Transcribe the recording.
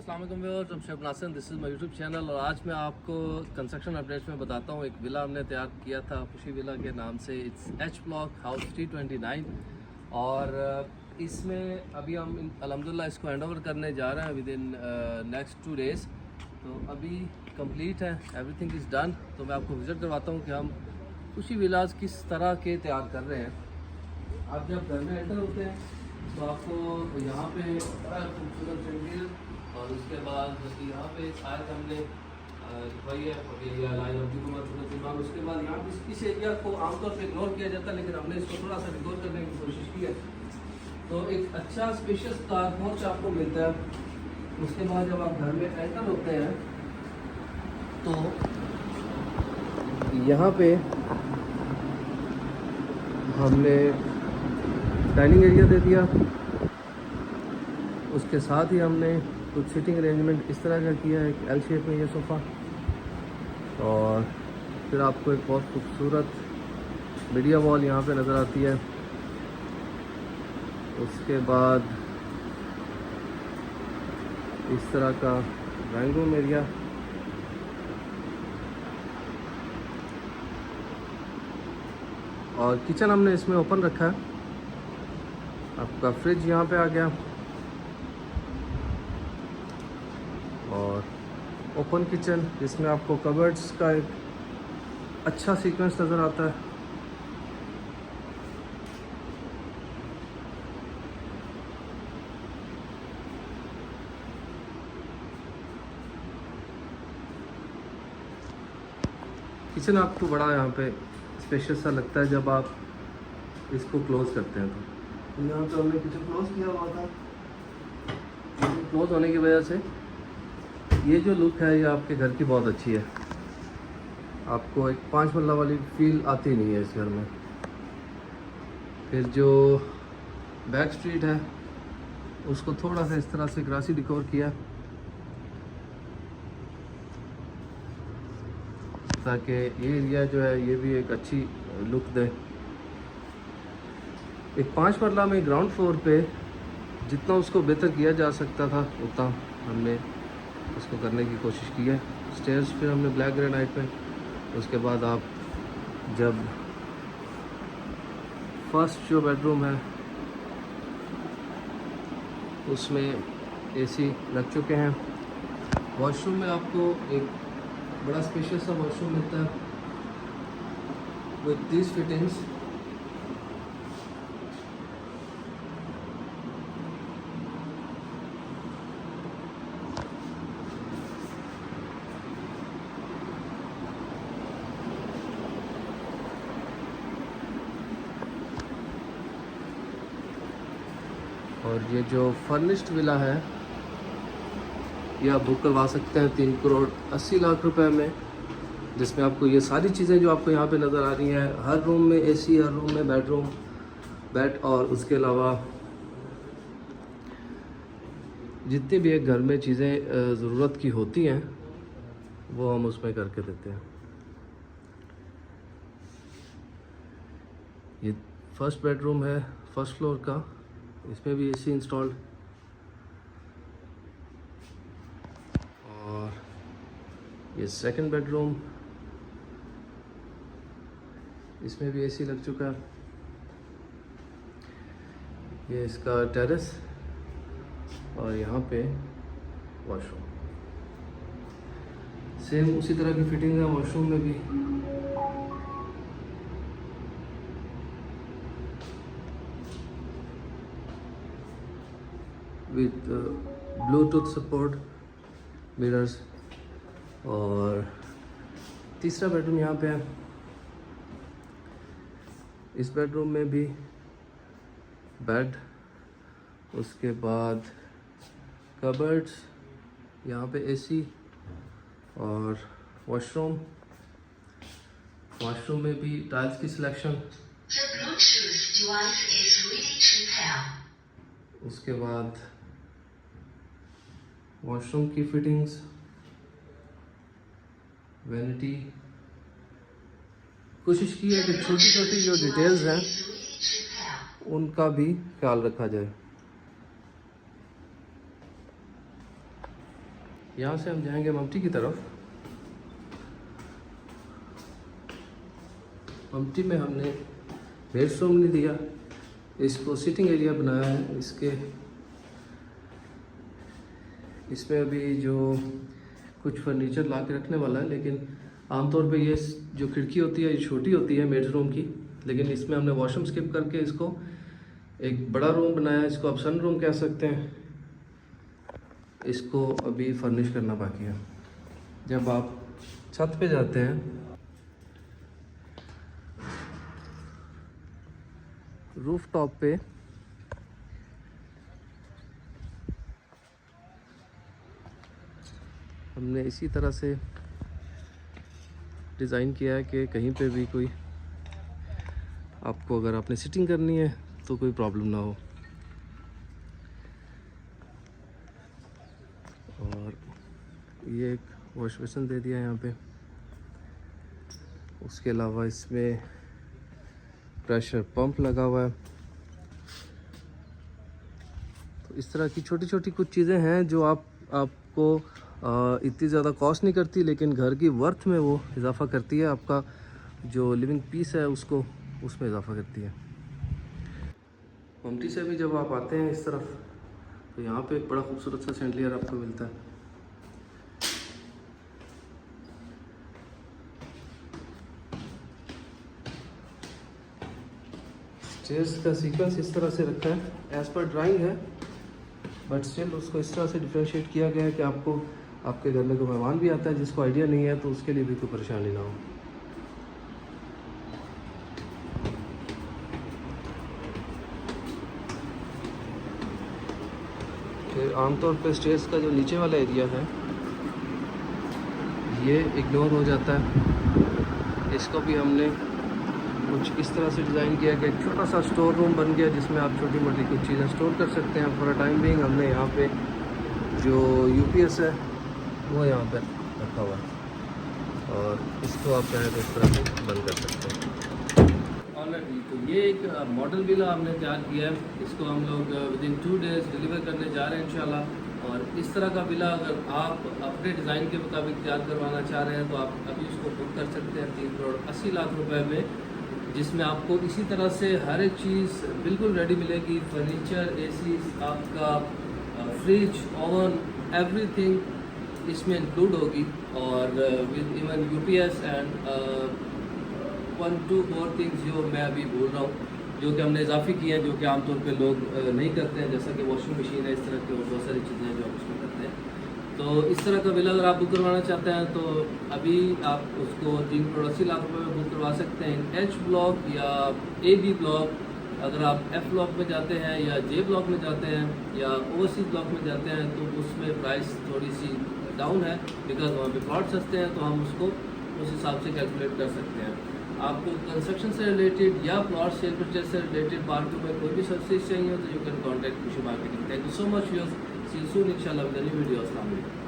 अस्सलाम वालेकुम viewers, I'm Sheikh Nasir, this is my YouTube channel. और आज मैं आपको कंस्ट्रक्शन अपडेट्स में बताता हूँ। एक विला हमने तैयार किया था खुशी विला के नाम से। इट्स एच ब्लॉक हाउस 329 और इसमें अभी हम अल्हम्दुलिल्लाह इसको हैंड ओवर करने जा रहे हैं विद इन नेक्स्ट 2 डेज़। तो अभी कंप्लीट है, एवरीथिंग इज़ डन। तो मैं आपको विज़िट करवाता हूँ कि हम खुशी विलास किस तरह के तैयार कर रहे हैं। आप जब घर में एंटर होते हैं तो आपको यहाँ पे बड़ा खूबसूरत जंगल और उसके बाद यहाँ पे शायद हमने दिखाई है एरिया लाइन और जुम्मन। उसके बाद यहाँ पे इस एरिया को आमतौर पे इग्नोर किया जाता है, लेकिन हमने इसको थोड़ा सा रिकॉर्ड करने की कोशिश की है। तो एक अच्छा स्पेशियस कार पोर्च आपको मिलता है। उसके बाद जब आप घर में एंटर होते हैं तो यहाँ पे हमने डाइनिंग एरिया दे दिया। उसके साथ ही हमने कुछ सीटिंग अरेंजमेंट इस तरह का किया है, एक एल शेप में ये सोफ़ा। और फिर आपको एक बहुत खूबसूरत मीडिया वॉल यहाँ पे नज़र आती है। उसके बाद इस तरह का ड्राइंग रूम एरिया। और किचन हमने इसमें ओपन रखा है। आपका फ्रिज यहाँ पे आ गया और ओपन किचन जिसमें आपको कबर्ड्स का एक अच्छा सीक्वेंस नज़र आता है। किचन आपको बड़ा यहाँ पे स्पेशियस सा लगता है जब आप इसको क्लोज़ करते हैं। तो यहाँ पे हमने किचन क्लोज़ किया हुआ था। क्लोज़ होने की वजह से ये जो लुक है ये आपके घर की बहुत अच्छी है। आपको एक 5 मरला वाली फील आती नहीं है इस घर में। फिर जो बैक स्ट्रीट है उसको थोड़ा सा इस तरह से ग्रासी डिकोर किया ताकि ये एरिया जो है ये भी एक अच्छी लुक दे। एक 5 मरला में ग्राउंड फ्लोर पे जितना उसको बेहतर किया जा सकता था उतना हमने उसको करने की कोशिश की है। स्टेयर्स फिर हमने ब्लैक ग्रेनाइट में। उसके बाद आप जब फर्स्ट जो बेडरूम है उसमें एसी लग चुके हैं। वॉशरूम में आपको एक बड़ा स्पेशियस सा वॉशरूम मिलता है विद दिस फिटिंग्स। और ये जो फर्निश्ड विला है ये आप बुक करवा सकते हैं 3 करोड़ 80 लाख रुपए में, जिसमें आपको ये सारी चीज़ें जो आपको यहाँ पे नज़र आ रही हैं, हर रूम में एसी, हर रूम में बेडरूम बेड, और उसके अलावा जितनी भी एक घर में चीज़ें ज़रूरत की होती हैं वो हम उसमें करके देते हैं। ये फर्स्ट बेडरूम है फर्स्ट फ्लोर का, इसमें भी एसी इंस्टॉल्ड। और ये सेकंड बेडरूम, इसमें भी एसी लग चुका है। ये इसका टेरेस और यहाँ पे वॉशरूम। सेम उसी तरह की फिटिंग है वॉशरूम में भी। With Bluetooth support, mirrors. और तीसरा बेडरूम यहाँ पे है। इस बेडरूम में भी बेड, उसके बाद कबर्ड्स, यहाँ पे एसी और वॉशरूम। वॉशरूम में भी टाइल्स की सिलेक्शन। उसके बाद वॉशरूम की फिटिंग्स, वैनिटी। कोशिश की है कि छोटी छोटी जो डिटेल्स हैं उनका भी ख्याल रखा जाए। यहाँ से हम जाएंगे ममटी की तरफ। ममटी में हमने बेडरूम नहीं दिया, इसको सिटिंग एरिया बनाया है। इसमें अभी जो कुछ फर्नीचर ला के रखने वाला है, लेकिन आमतौर पे ये जो खिड़की होती है ये छोटी होती है बेडरूम की, लेकिन इसमें हमने वॉशरूम स्किप करके इसको एक बड़ा रूम बनाया है। इसको आप सन रूम कह सकते हैं। इसको अभी फर्निश करना बाकी है। जब आप छत पे जाते हैं, रूफ टॉप पे हमने इसी तरह से डिज़ाइन किया है कि कहीं पे भी कोई आपको, अगर आपने सिटिंग करनी है तो कोई प्रॉब्लम ना हो। और ये एक वॉश बेसिन दे दिया है यहाँ पे। उसके अलावा इसमें प्रेशर पंप लगा हुआ है। तो इस तरह की छोटी छोटी कुछ चीज़ें हैं जो आपको इतनी ज़्यादा कॉस्ट नहीं करती, लेकिन घर की वर्थ में वो इजाफ़ा करती है। आपका जो लिविंग पीस है उसको उसमें इजाफ़ा करती है। ममटी से भी जब आप आते हैं इस तरफ, तो यहाँ पे एक बड़ा खूबसूरत सा सैंडलियर आपको मिलता है। स्टेयर्स का सीक्वेंस इस तरह से रखा है, एज़ पर ड्राइंग है, बट स्टिल उसको इस तरह से डिफ्रेंशिएट किया गया है कि आपको, आपके घर में कोई मेहमान भी आता है जिसको आइडिया नहीं है, तो उसके लिए भी कोई परेशानी ना हो। फिर आमतौर पर स्टेयर्स का जो नीचे वाला एरिया है ये इग्नोर हो जाता है। इसको भी हमने कुछ इस तरह से डिज़ाइन किया कि एक छोटा सा स्टोर रूम बन गया, जिसमें आप छोटी मोटी कुछ चीज़ें स्टोर कर सकते हैं। फॉर अ टाइम बिंग हमने यहाँ पे जो यूपीएस है वो यहाँ पर रखा हुआ है, और इसको आप चाहें तो इस तरह से बंद कर सकते हैं। ऑलरेडी तो ये एक मॉडल विला हमने तैयार किया है। इसको हम लोग विदिन 2 डेज़ डिलीवर करने जा रहे हैं इंशाल्लाह। और इस तरह का विला अगर आप अपने डिज़ाइन के मुताबिक तैयार करवाना चाह रहे हैं तो आप अभी उसको बुक कर सकते हैं 3 करोड़ 80 लाख रुपए में, जिसमें आपको इसी तरह से हर एक चीज़ बिल्कुल रेडी मिलेगी। फर्नीचर, एसी, आपका फ्रिज, ओवन, एवरीथिंग इसमें इंक्लूड होगी। और विद इवन यूपीएस एंड 1-2 और थिंग्स जो मैं अभी बोल रहा हूँ, जो कि हमने इजाफी किए हैं, जो कि आमतौर पे लोग नहीं करते हैं, जैसा कि वॉशिंग मशीन है, इस तरह की और बहुत सारी चीज़ें हैं जो आप उसमें करते हैं। तो इस तरह का बिल अगर आप बुक करवाना चाहते हैं तो अभी आप उसको 3 करोड़ 80 लाख रुपए में बुक करवा सकते हैं एच ब्लॉक या ए बी ब्लॉक। अगर आप एफ ब्लॉक में जाते हैं या जे ब्लॉक में जाते हैं या ओवरसीज ब्लॉक में जाते हैं तो उसमें प्राइस थोड़ी सी डाउन है, बिकॉज वहाँ पे प्लॉट सस्ते हैं, तो हम उसको उस हिसाब से कैलकुलेट कर सकते हैं। आपको कंस्ट्रक्शन से रिलेटेड या प्लॉट सेल परचेज से रिलेटेड मार्केट में कोई भी सर्विसेज चाहिए तो you can contact Khushi marketing. Thank you so much viewers, see you soon इंशाल्लाह विद अ न्यू वीडियो। अस्सलाम वालेकुम।